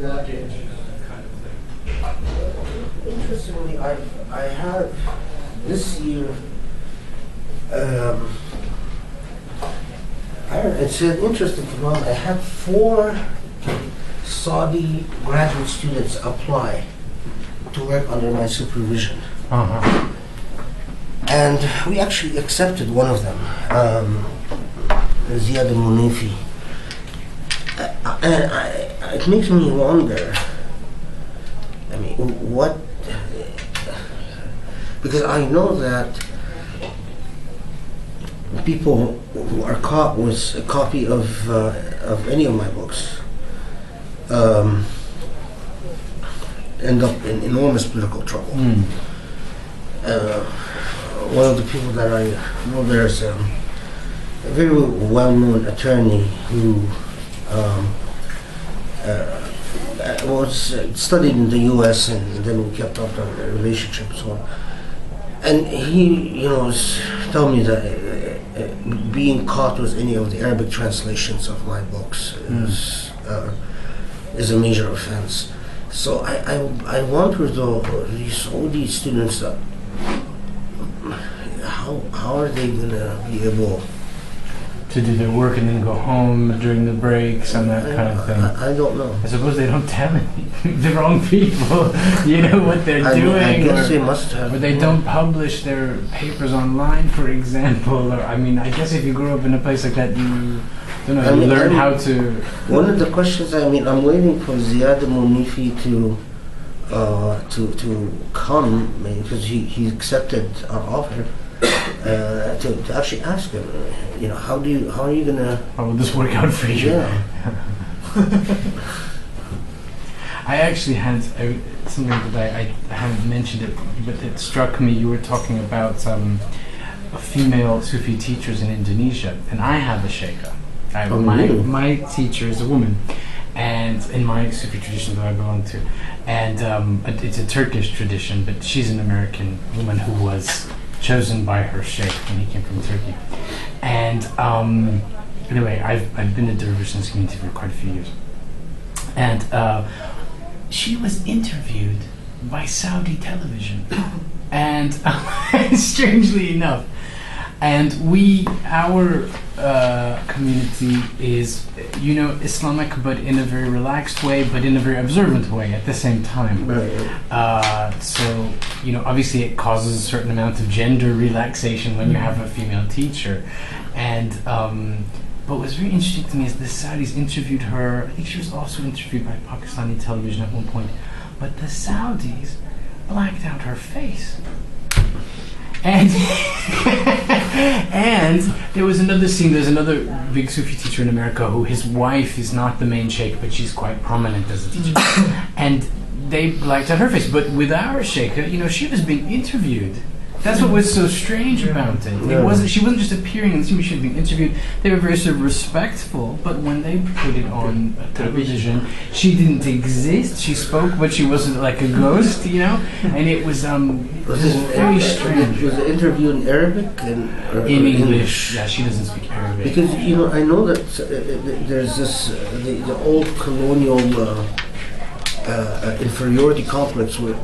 kind of thing. Interestingly, I have this year. It's an interesting phenomenon. I had 4 Saudi graduate students apply to work under my supervision. Uh-huh. And we actually accepted one of them, Ziad al-Munifi. And it makes me wonder, I mean, what, because I know that people who are caught with a copy of any of my books end up in enormous political trouble. One of the people that I know, there's a very well-known attorney who was studied in the U.S. and then we kept up our relationship and so on. And he, was telling me that being caught with any of the Arabic translations of my books is a major offense. So I wonder though, all these students, how are they gonna be able to do their work and then go home during the breaks and that kind of thing? I don't know. I suppose they don't tell the wrong people, what they're doing. I guess they must have. Or they don't publish their papers online, for example. Or I guess if you grew up in a place like that, you learn how to. One of the questions, I'm waiting for Ziad al-Munifi to come, because he accepted our offer. To actually ask him, how are you gonna? How will this work out for you? Yeah. I actually had something that I haven't mentioned it, but it struck me. You were talking about female Sufi teachers in Indonesia, and I have a sheikha. My teacher is a woman, and in my Sufi tradition that I belong to, and it's a Turkish tradition, but she's an American woman who was chosen by her sheikh when he came from Turkey. And anyway, I've been a dervish in this community for quite a few years. And she was interviewed by Saudi television. And strangely enough, and our community is, Islamic, but in a very relaxed way, but in a very observant way at the same time. So, obviously it causes a certain amount of gender relaxation when you have a female teacher. And, but what's very interesting to me is the Saudis interviewed her. I think she was also interviewed by Pakistani television at one point. But the Saudis blacked out her face. And and there was another scene. There's another big Sufi teacher in America who his wife is not the main sheikh, but she's quite prominent as a teacher. And they blacked out her face. But with our sheikha, she was being interviewed. That's what was so strange about it. She wasn't just appearing on the scene, she was being interviewed. They were very sort of respectful, but when they put it on television, she didn't exist. She spoke, but she wasn't like a ghost, And it was very strange. Was the interview in Arabic or in English? Yeah, she doesn't speak Arabic. Because I know that there's this the old colonial inferiority complex where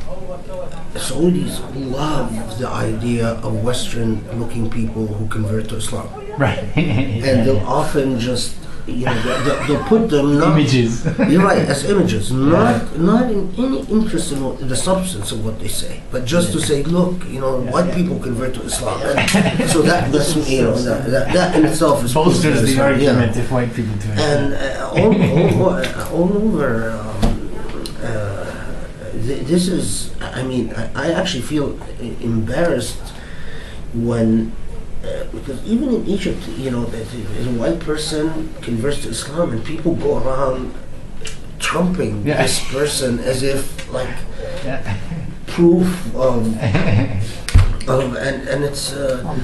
Saudis love the idea of Western-looking people who convert to Islam. Right. And they'll often just, they'll put them images. You're right, as images, not in any interest in the substance of what they say, but just to say, look, white people convert to Islam. And so that's that in itself is bolsters the argument if white people do it. And all over. This is, I actually feel embarrassed when, because even in Egypt, a white person converts to Islam and people go around trumping this person as if, proof of and it's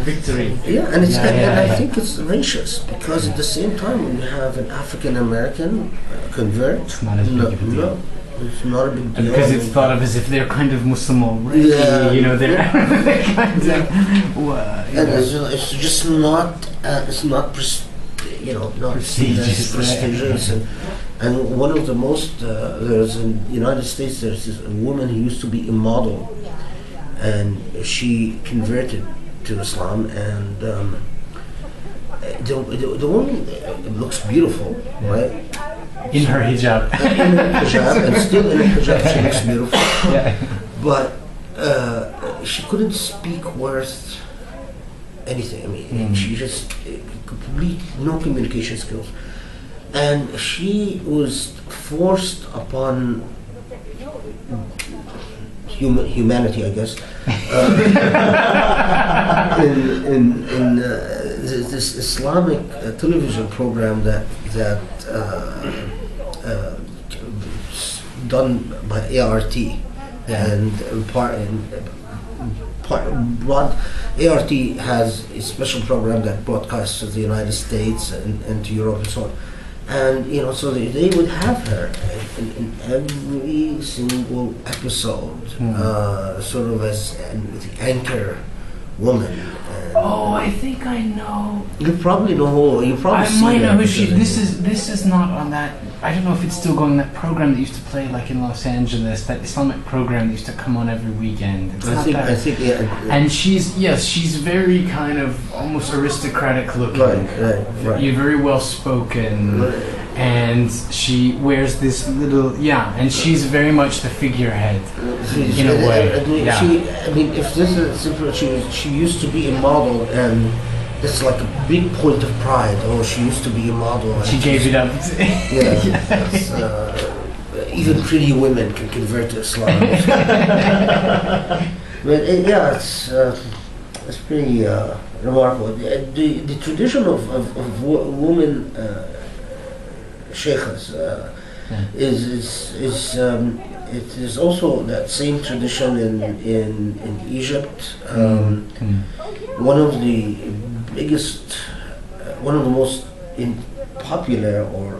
victory. Yeah, and it's and I think it's racist because at the same time when you have an African American convert, it's not as big of a deal. It's not a big deal. Because it's thought of as if they're kind of Muslim already, they're kind of... And it's just not, it's not, not seen as prestigious. And one of the most, there's in the United States, there's this woman who used to be a model, and she converted to Islam, and the woman looks beautiful, right? In her hijab. In her hijab, and still in her hijab, she looks beautiful. Yeah. But she couldn't speak worth anything. I mean, she just complete no communication skills, and she was forced upon humanity, I guess, in this Islamic television program that done by ART, and ART has a special program that broadcasts to the United States and to Europe and so on. And so they would have her in every single episode, sort of as the anchor woman. Oh, I think I know. You probably know who. You probably. I might know who she. This is not on that. I don't know if it's still going. That program that used to play like in Los Angeles, that Islamic program that used to come on every weekend. It's I think, yeah. And she's very kind of almost aristocratic looking. Right. You're very well spoken, and she wears this little and she's very much the figurehead in a way. If this is simple, she used to be a model, and it's like a big point of pride. Oh, she used to be a model. And she gave it up. Even pretty women can convert to Islam. But it's pretty remarkable. The tradition of women sheikhs it is also that same tradition in Egypt. One of the biggest, one of the most popular, or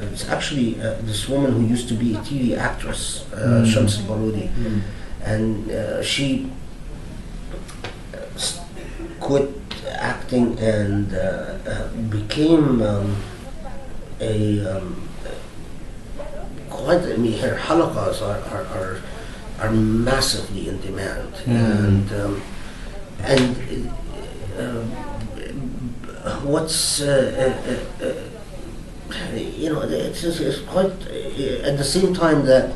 it's actually this woman who used to be a TV actress, Shams al-Barudi, and she quit acting and became her halaqas are massively in demand, and what's it's quite at the same time that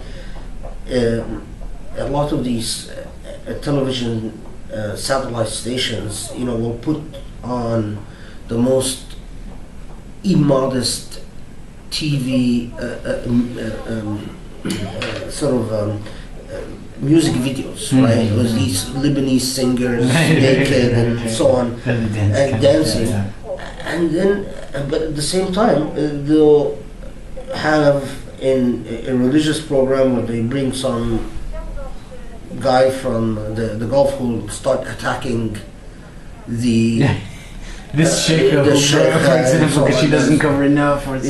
a lot of these television satellite stations will put on the most immodest TV music videos, right? It was these Lebanese singers naked and so on, and dancing. And then, but at the same time, they'll have in a religious program where they bring some guy from the Gulf who will start attacking the this sheikh, for example, because she doesn't cover enough, or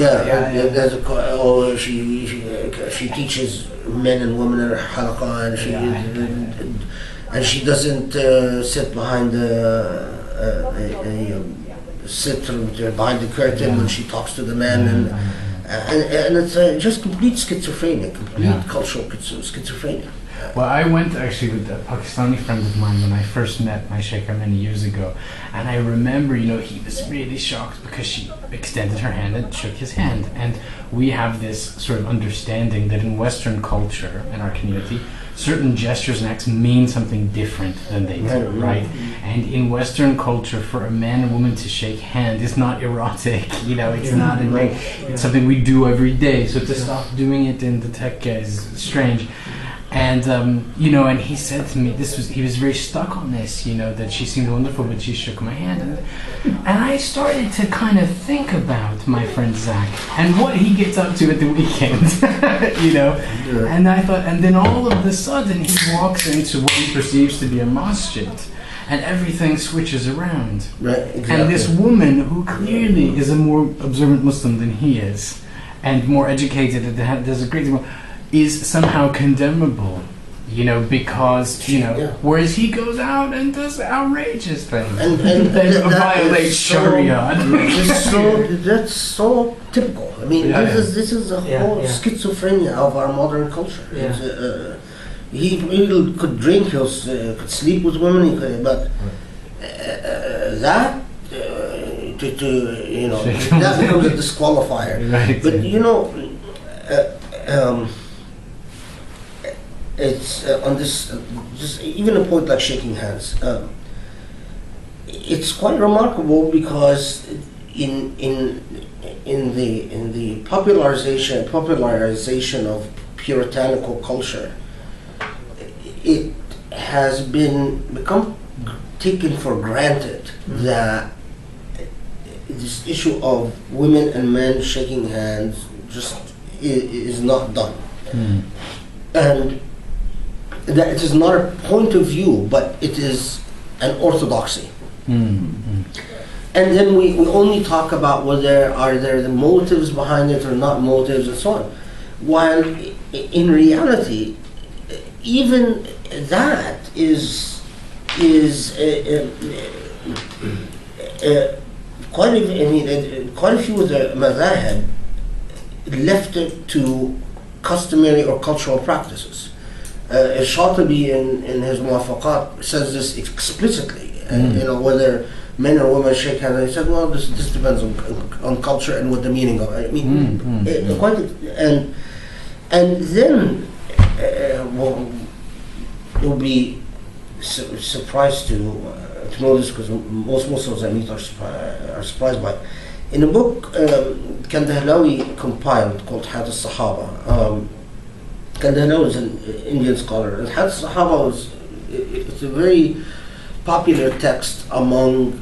she teaches men and women in her halaqah, and she doesn't sit behind behind the curtain when she talks to the men, and it's just complete schizophrenia, cultural schizophrenia. Well, I went actually with a Pakistani friend of mine when I first met my sheikha many years ago, and I remember, he was really shocked because she extended her hand and shook his hand, and we have this sort of understanding that in Western culture, in our community, certain gestures and acts mean something different than they do, right? And in Western culture, for a man and woman to shake hand is not erotic, it's not it's something we do every day, so to stop doing it in the Tekka is strange. And and he said to me, he was very stuck on this, that she seemed wonderful, but she shook my hand, and I started to kind of think about my friend Zach and what he gets up to at the weekend, and I thought, and then all of a sudden he walks into what he perceives to be a masjid, and everything switches around. Right, exactly. And this woman, who clearly is a more observant Muslim than he is, and more educated, and there's a great deal, is somehow condemnable because Yeah. whereas he goes out and does outrageous things and violates Sharia. That's so typical. I mean, Yeah, this is the whole schizophrenia of our modern culture. Yeah. He could drink, he could sleep with women, but that that becomes a disqualifier. Right. But it's on this. Just even a point like shaking hands. It's quite remarkable because in the popularization of puritanical culture, it has become taken for granted that this issue of women and men shaking hands just is not done, and that it is not a point of view, but it is an orthodoxy. And then we only talk about whether are there the motives behind it or not motives and so on, while in reality, even that is quite a few of the madhahib left it to customary or cultural practices. Shatibi in his Muwafaqat says this explicitly. Whether men or women shake hands. He said, well, this depends on culture and what the meaning of it. I mean, and then you'll be surprised to know this, because most Muslims I meet are surprised by it. In a book Kandahlawi compiled called Had al-Sahaba. Kandahlawi is an Indian scholar. And Had al-Sahaba it's a very popular text among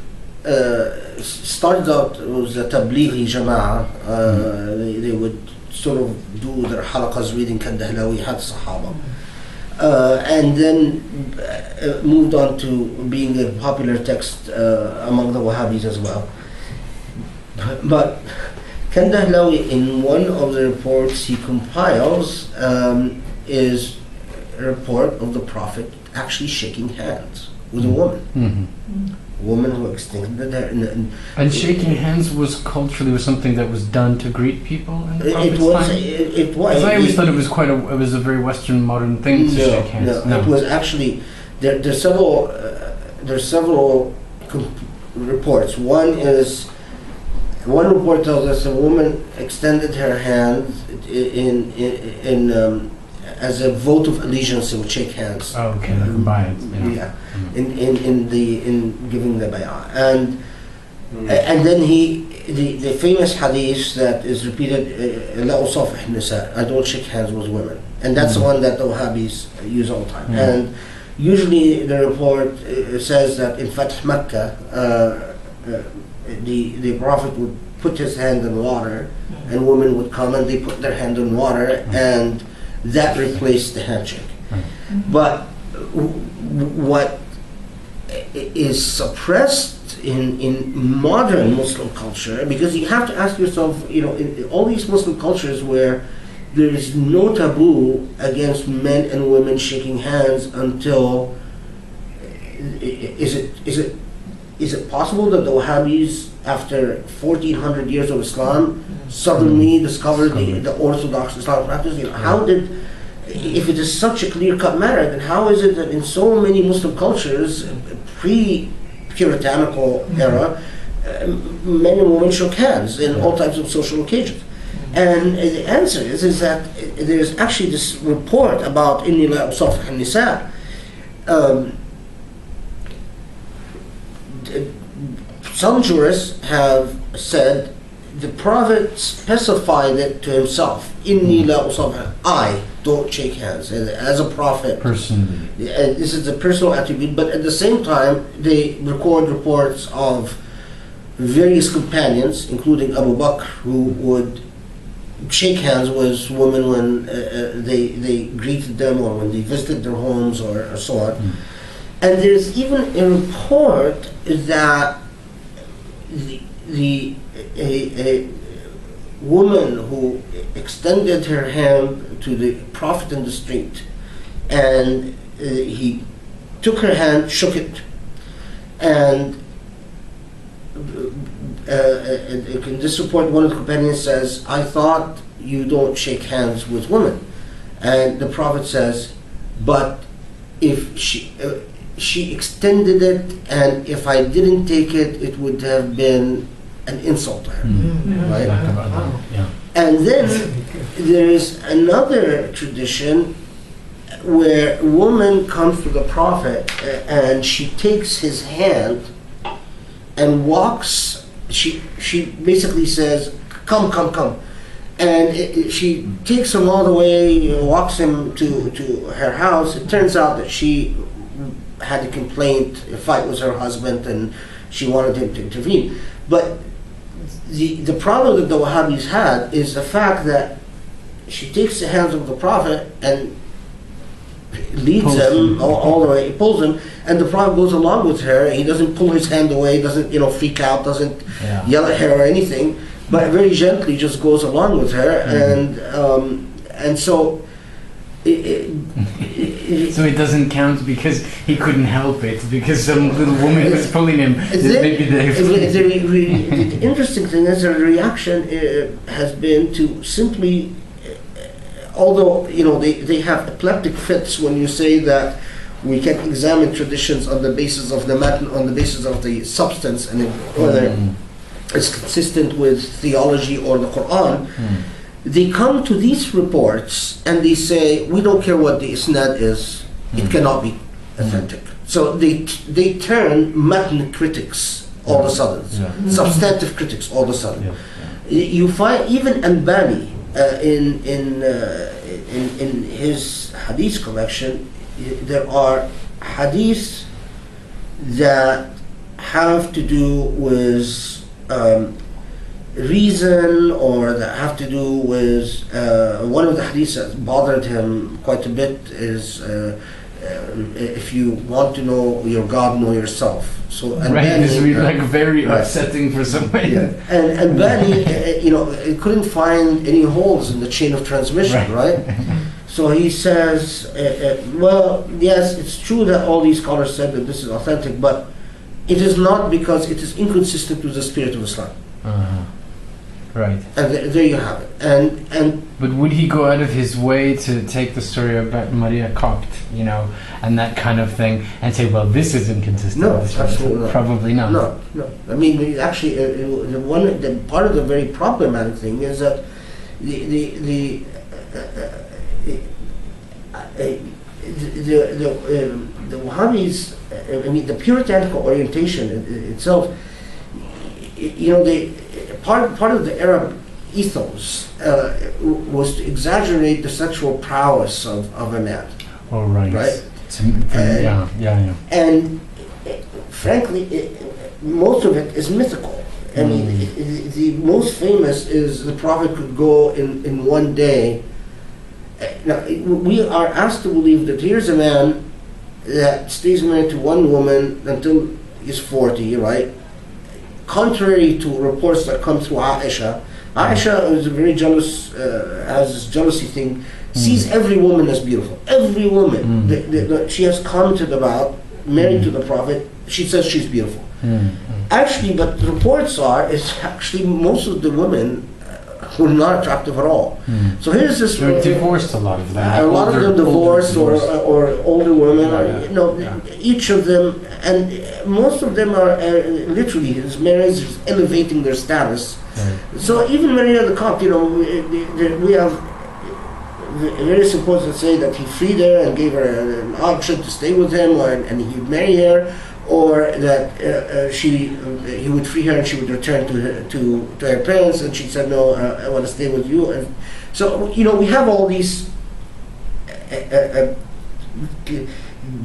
started out, it was a Tablighi Jama'ah. They would sort of do their halaqas reading Kandahlawi Had al-Sahaba. And then moved on to being a popular text among the Wahhabis as well. But Kandahlawi, in one of the reports he compiles, is a report of the Prophet actually shaking hands with a woman. A woman who extended her. And shaking hands was something that was done to greet people in the Prophet's time? It was. Because I always thought it was a very Western modern thing to shake hands. No, it was actually there's several reports. One report tells us a woman extended her hand as a vote of allegiance. They would shake hands. Oh, okay, like bay'at. In giving the bay'ah, and then the famous hadith that is repeated, la usafih nisa, I don't shake hands with women, and that's the one that the Wahhabis use all the time. And usually the report says that in Fath Makkah, the Prophet would put his hand in water, and women would come and they put their hand in water, and that replaced the handshake. But what is suppressed in modern Muslim culture, because you have to ask yourself, in all these Muslim cultures where there is no taboo against men and women shaking hands until, is it possible that the Wahhabis, after 1400 years of Islam, suddenly discovered the orthodox Islamic practice? How did, if it is such a clear-cut matter, then how is it that in so many Muslim cultures, pre-puritanical era, men and women shook hands in all types of social occasions? And the answer is that there's actually this report about inni la usafih an-nisa. Some jurists have said the Prophet specified it to himself. Inni la usafih, I don't shake hands as a prophet. Personally. This is a personal attribute, but at the same time, they record reports of various companions, including Abu Bakr, who would shake hands with women when they greeted them or when they visited their homes or so on. And there's even a report that a woman who extended her hand to the Prophet in the street and he took her hand, shook it, and in this report, one of the companions says, "I thought you don't shake hands with women," and the Prophet says, "But if she extended it, and if I didn't take it, it would have been an insult to her." Right? Yeah. And then there is another tradition where a woman comes to the Prophet and she takes his hand and walks. She basically says, "Come, come, come," and she takes him all the way, walks him to her house. It turns out that she had a complaint, a fight with her husband, and she wanted him to intervene. But the problem that the Wahhabis had is the fact that she takes the hands of the Prophet and leads him all the way, pulls him, and the Prophet goes along with her. He doesn't pull his hand away, doesn't freak out, doesn't yell at her or anything, but very gently just goes along with her, and so. So it doesn't count because he couldn't help it, because some little woman was pulling him. The interesting thing is the reaction has been to simply, although they have epileptic fits when you say that we can examine traditions on the basis of the matter, on the basis of the substance, and whether it's consistent with theology or the Quran. They come to these reports and they say, we don't care what the isnad is, it cannot be authentic. So they turn matn critics all of a sudden, substantive critics all of a sudden. You find even Albani in his hadith collection, there are hadiths that have to do with reason, or that have to do with one of the hadiths that bothered him quite a bit is if you want to know your God, know yourself. So it's really like very upsetting for somebody. And Albani, it couldn't find any holes in the chain of transmission, right? So he says, well, yes, it's true that all these scholars said that this is authentic, but it is not, because it is inconsistent with the spirit of Islam. Right. And there you have it. And but would he go out of his way to take the story about Maria Kopt, and that kind of thing, and say, well, this is inconsistent? No, absolutely not. Probably not. No. I mean, actually, the part of the very problematic thing is that the Wahhabis, the puritanical orientation itself, part of the Arab ethos was to exaggerate the sexual prowess of a man. Oh, right. Right? Yeah. And frankly, most of it is mythical. I mean, the most famous is the Prophet could go in one day. Now, we are asked to believe that here's a man that stays married to one woman until he's 40, right? Contrary to reports that come through Aisha. Aisha is a very jealous, has this jealousy thing, sees every woman as beautiful. Every woman that she has commented about, married to the Prophet, she says she's beautiful. Actually, but the reports are, it's actually most of the women were not attractive at all. So here's this. They're divorced, a lot of them. A lot of them divorced, or older women. Each of them, and most of them are literally his marriage is elevating their status. So even Maria the Copt, we have various reports that say that he freed her and gave her an option to stay with him, and he'd marry her, or that he would free her and she would return to her parents, and she said, no, I want to stay with you. And so we have all these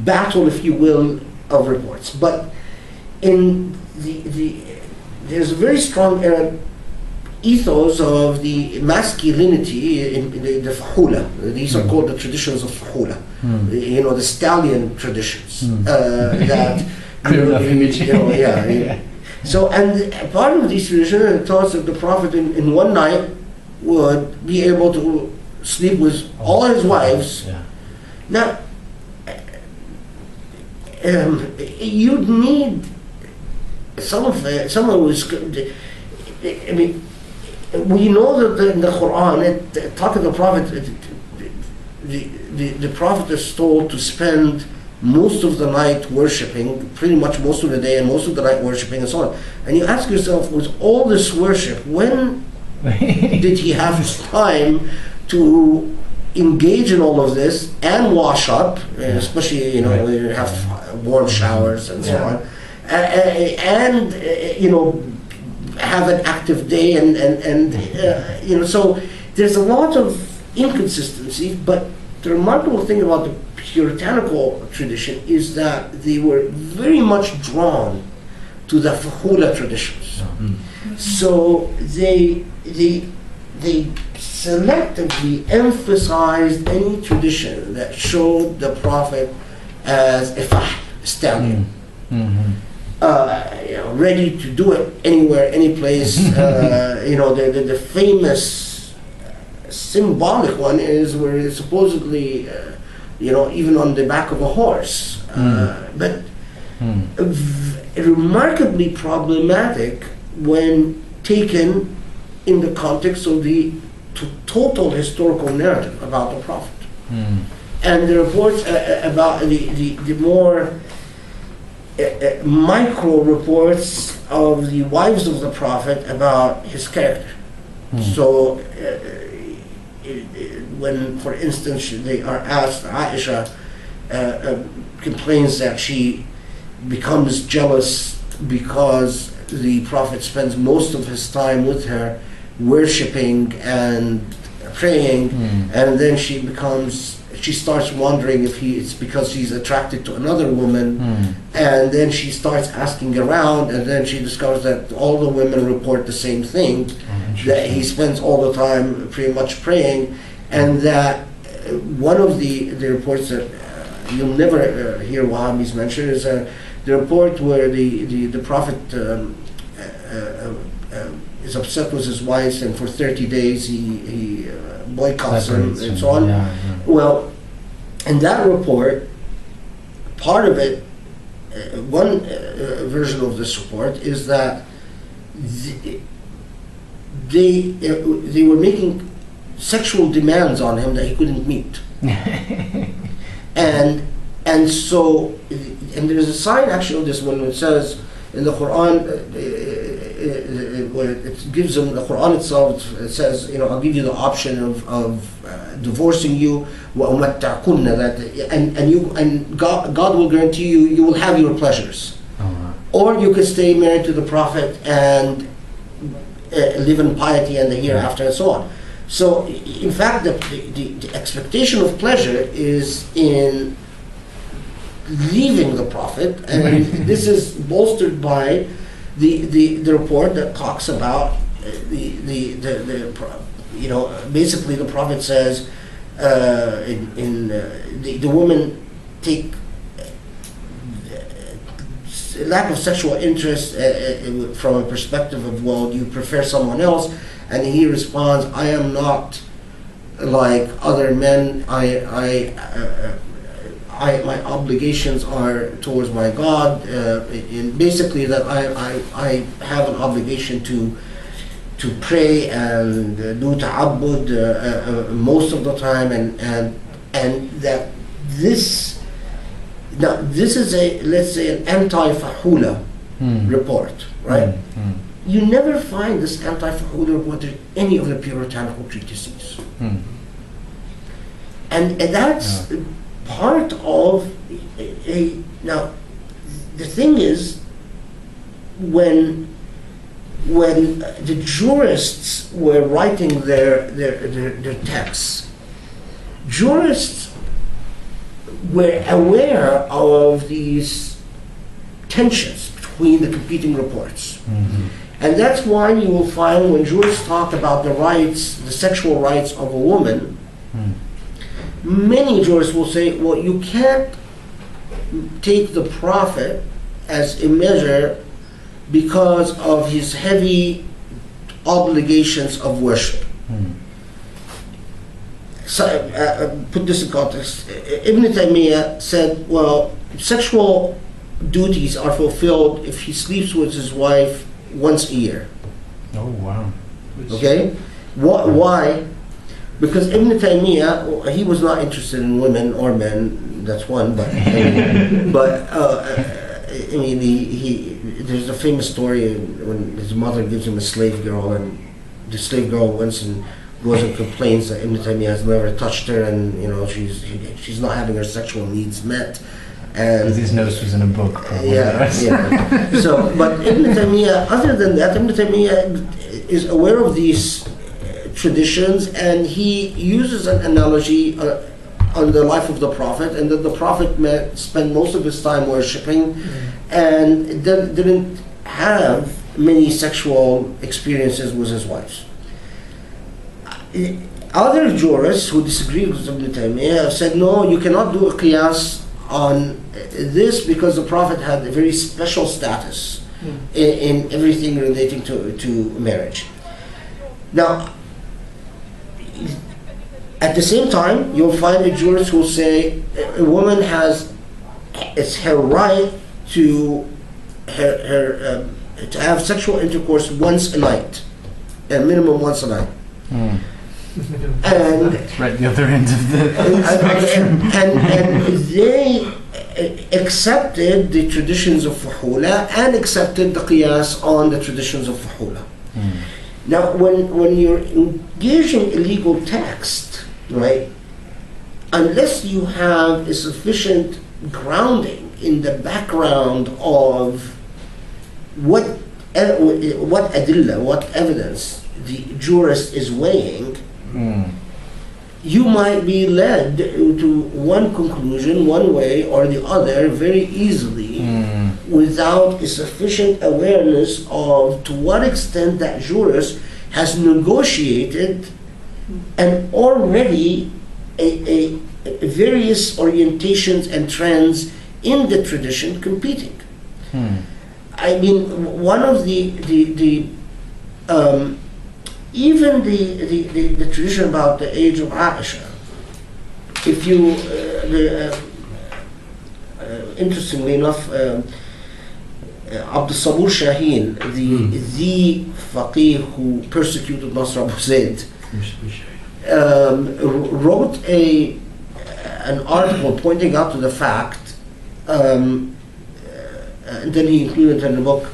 battle, if you will, of reports. But in there's a very strong Arab ethos of the masculinity in the Fahula. These are called the traditions of Fahula. The stallion traditions that. So, and part of these traditions tells that the Prophet in one night would be able to sleep with all his wives. Now, you'd need someone who's good. I mean, we know that in the Quran, it talk of the Prophet, the Prophet is told to spend most of the night worshiping, pretty much most of the day and most of the night worshiping and so on. And you ask yourself, with all this worship, when did he have time to engage in all of this and wash up, especially, you know, when you have warm showers and so on, and you know, have an active day and you know, so there's a lot of inconsistency. But the remarkable thing about the puritanical tradition is that they were very much drawn to the fuhula traditions. So they selectively emphasized any tradition that showed the Prophet as a stallion. You know, ready to do it anywhere, any place. You know, the famous symbolic one is where it's supposedly, you know, even on the back of a horse. But remarkably problematic when taken in the context of the total historical narrative about the Prophet. And the reports about the more micro reports of the wives of the Prophet about his character. So when, for instance, they are asked, Aisha complains that she becomes jealous because the Prophet spends most of his time with her worshipping and praying, and then she starts wondering if it's because he's attracted to another woman, and then she starts asking around, and then she discovers that all the women report the same thing, that he spends all the time pretty much praying, and that one of the reports that you'll never hear Wahhabis mention is the report where the Prophet is upset with his wife, and for 30 days he boycotts them and so on. Well, in that report, part of it, one version of this report is that they were making sexual demands on him that he couldn't meet. And so, and there's a sign actually of this when it says in the Quran, where it gives them, the Quran itself, it says, you know, I'll give you the option of divorcing you, and God will guarantee you will have your pleasures. Or you could stay married to the Prophet and live in piety and the hereafter and so on. So, in fact, the expectation of pleasure is in leaving the Prophet, and this is bolstered by the report that talks about you know, basically the Prophet says the women take lack of sexual interest from a perspective of, well, you prefer someone else, and he responds, I am not like other men. My obligations are towards my God, and basically that I have an obligation to pray and do ta'abbud most of the time, and that this is a, let's say, an anti-fahula report, right? You never find this anti-fahula report in any of the puritanical treatises, and that's part of a. Now, the thing is, when the jurists were writing their texts, jurists were aware of these tensions between the competing reports. And that's why you will find when jurists talk about the rights, the sexual rights of a woman, many jurists will say, well, you can't take the Prophet as a measure because of his heavy obligations of worship. So, put this in context. Ibn Taymiyyah said, well, sexual duties are fulfilled if he sleeps with his wife once a year. Oh, wow. Okay? Why? Because Ibn Taymiyyah, he was not interested in women or men, that's one, but I mean, there's a famous story when his mother gives him a slave girl, and the slave girl once and goes and complains that Ibn Taymiyyah has never touched her, and she's not having her sexual needs met. And because his nose was in a book, probably. Yeah. So, but Ibn Taymiyyah, other than that, Ibn Taymiyyah is aware of these traditions, and he uses an analogy on the life of the Prophet, and that the Prophet spent most of his time worshipping, and didn't have many sexual experiences with his wives. Other jurists who disagree with Ibn Taymiyyah have said, no, you cannot do a qiyas on this because the Prophet had a very special status in everything relating to marriage. Now, at the same time, you'll find a jurist who will say a woman it's her right to to have sexual intercourse once a night, a minimum once a night. And it's right the other end of the spectrum. And they accepted the traditions of fuhula and accepted the qiyas on the traditions of fuhula. Now, when you're engaging illegal text, right, unless you have a sufficient grounding in the background of what adilla, what evidence the jurist is weighing, you might be led to one conclusion, one way or the other, very easily, without a sufficient awareness of to what extent that jurist has negotiated and already a various orientations and trends in the tradition competing. I mean, one of even the tradition about the age of Aisha, if you, interestingly enough, Abd al-Sabur Shaheen, the faqih who persecuted Nasr Abu Zayd, wrote an article pointing out to the fact, and then he included it in the book,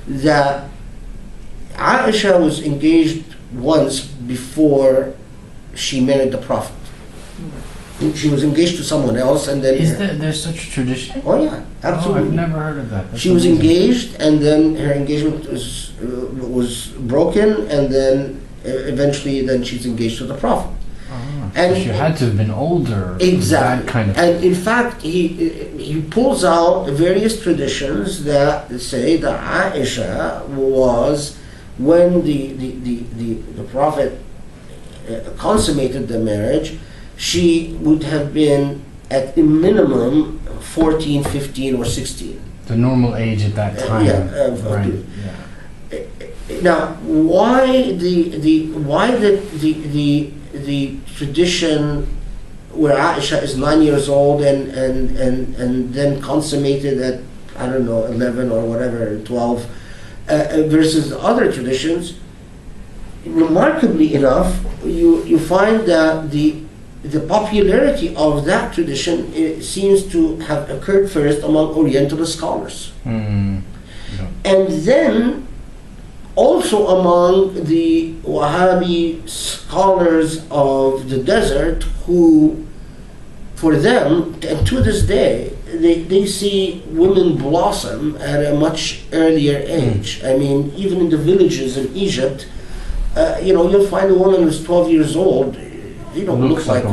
that Aisha was engaged once before she married the Prophet. She was engaged to someone else, and then is there's such a tradition? Oh yeah, absolutely. Oh, I've never heard of that. That's she was amazing. engaged, and then her engagement was broken, and then eventually then she's engaged to the Prophet. And so she had to have been older. Exactly. That kind of. And in fact, he pulls out various traditions that say that Aisha was, when the Prophet consummated the marriage, she would have been at a minimum 14, 15, or 16. The normal age at that time. Right. Yeah. Now, why the tradition where Aisha is 9 years old and then consummated at, I don't know, 11 or whatever, 12, versus the other traditions, remarkably enough, you find that the popularity of that tradition seems to have occurred first among Orientalist scholars. And then also among the Wahhabi scholars of the desert, who, for them, and to this day, they see women blossom at a much earlier age. I mean, even in the villages in Egypt, you'll find a woman who's 12 years old. They don't look like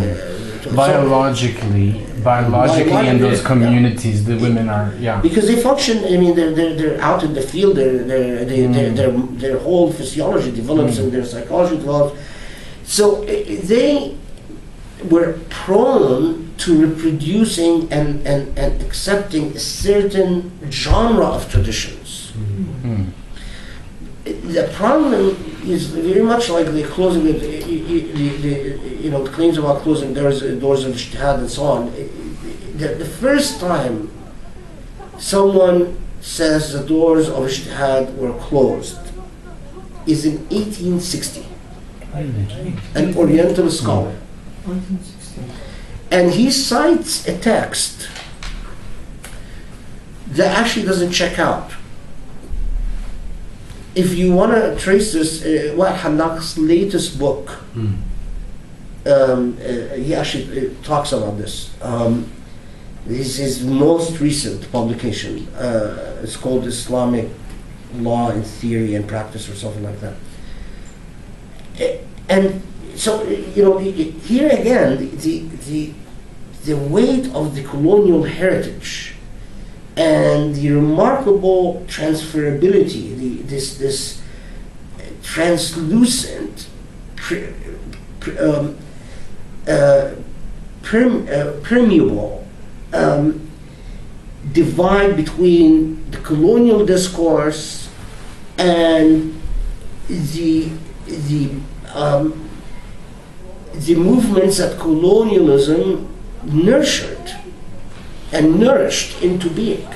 biologically in those communities, the women are because they function. I mean, they're out in the field. Their whole physiology develops and their psychology develops. So they were prone to reproducing and accepting a certain genre of traditions. The problem is very much like the closing of the claims about closing doors of ijtihad and so on. The first time someone says the doors of Ijtihad were closed is in 1860, an Oriental scholar. And he cites a text that actually doesn't check out. If you want to trace this, Wael Hallaq's latest book, he actually talks about this. This is his most recent publication. It's called Islamic Law in Theory and Practice or something like that. And so, here again, the weight of the colonial heritage and the remarkable transferability, this translucent, permeable divide between the colonial discourse and the movements that colonialism nurtured and nourished into being.